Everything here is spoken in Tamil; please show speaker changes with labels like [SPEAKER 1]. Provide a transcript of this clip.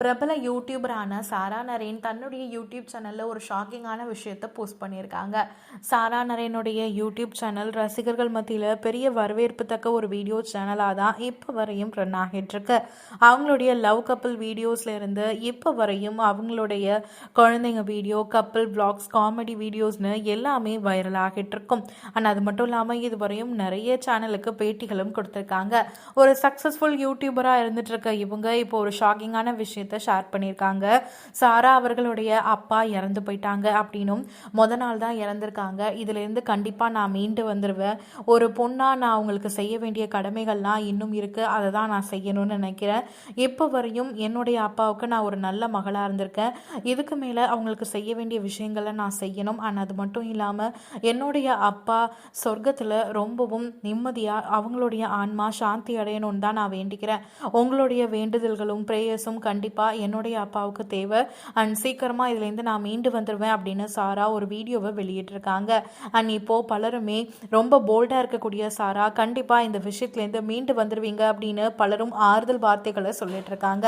[SPEAKER 1] பிரபல யூடியூபரான சாரா நரேன் தன்னுடைய யூடியூப் சேனலில் ஒரு ஷாக்கிங்கான விஷயத்தை போஸ்ட் பண்ணியிருக்காங்க. சாரா நரேனுடைய யூடியூப் சேனல் ரசிகர்கள் மத்தியில் பெரிய வரவேற்பு தக்க ஒரு வீடியோ சேனலாக தான் இப்போ வரையும் ரன் ஆகிட்டுருக்கு. அவங்களுடைய லவ் கப்பிள் வீடியோஸ்லேருந்து இப்போ வரையும் அவங்களுடைய குழந்தைங்க வீடியோ, கப்பிள் விளாக்ஸ், காமெடி வீடியோஸ்னு எல்லாமே வைரல் ஆகிட்டு இருக்கும். ஆனால் அது மட்டும் இல்லாமல் இது வரையும் நிறைய சேனலுக்கு பேட்டிகளும் கொடுத்துருக்காங்க. ஒரு சக்ஸஸ்ஃபுல் யூடியூபராக இருந்துட்டு இருக்க இவங்க இப்போ ஒரு ஷாக்கிங்கான விஷயத்தை ஷேர் பண்ணியிருக்காங்க. சாரா அவர்களுடைய அப்பா இறந்து போயிட்டாங்க அப்படின்னும் நாள் தான் இறந்துருக்காங்க. இதுலேருந்து கண்டிப்பாக நான் மீண்டு வந்துடுவேன். ஒரு பொண்ணாக நான் அவங்களுக்கு செய்ய வேண்டிய கடமைகள்லாம் இன்னும் இருக்குது. அதை தான் நான் செய்யணும்னு நினைக்கிறேன். இப்போ வரையும் என்னுடைய அப்பாவுக்கு நான் ஒரு நல்ல மகளாக இருந்திருக்கேன். இதுக்கு மேலே அவங்களுக்கு செய்ய வேண்டிய விஷயங்களை நான் செய்யணும். ஆனால் அது மட்டும் இல்லாமல் என்னுடைய அப்பா சொர்க்கத்தில் ரொம்பவும் நிம்மதியாக அவங்களுடைய ஆன்மா சாந்தி அடையணும்னு தான் நான் வேண்டிக்கிறேன். உங்களுடைய வேண்டுதல்களும் ப்ரேயர்ஸும் கண்டிப்பாக என்னுடைய அப்பாவுக்கு தேவை. அண்ட் சீக்கிரமாக இதுலேருந்து நான் மீண்டு வந்துடுவேன் அப்படின்னு சாரா ஒரு வீடியோவை வெளியிட்டிருக்காங்க. அண்ட் இப்போது பலருமே ரொம்ப போல்டாக இருக்கக்கூடிய சாரா கண்டிப்பாக இந்த விஷயத்துலேருந்து மீண்டு வந்துடுவீங்க அப்படின்னு பலரும் ஆறுதல் வார்த்தைகளை சொல்லிட்டு இருக்காங்க.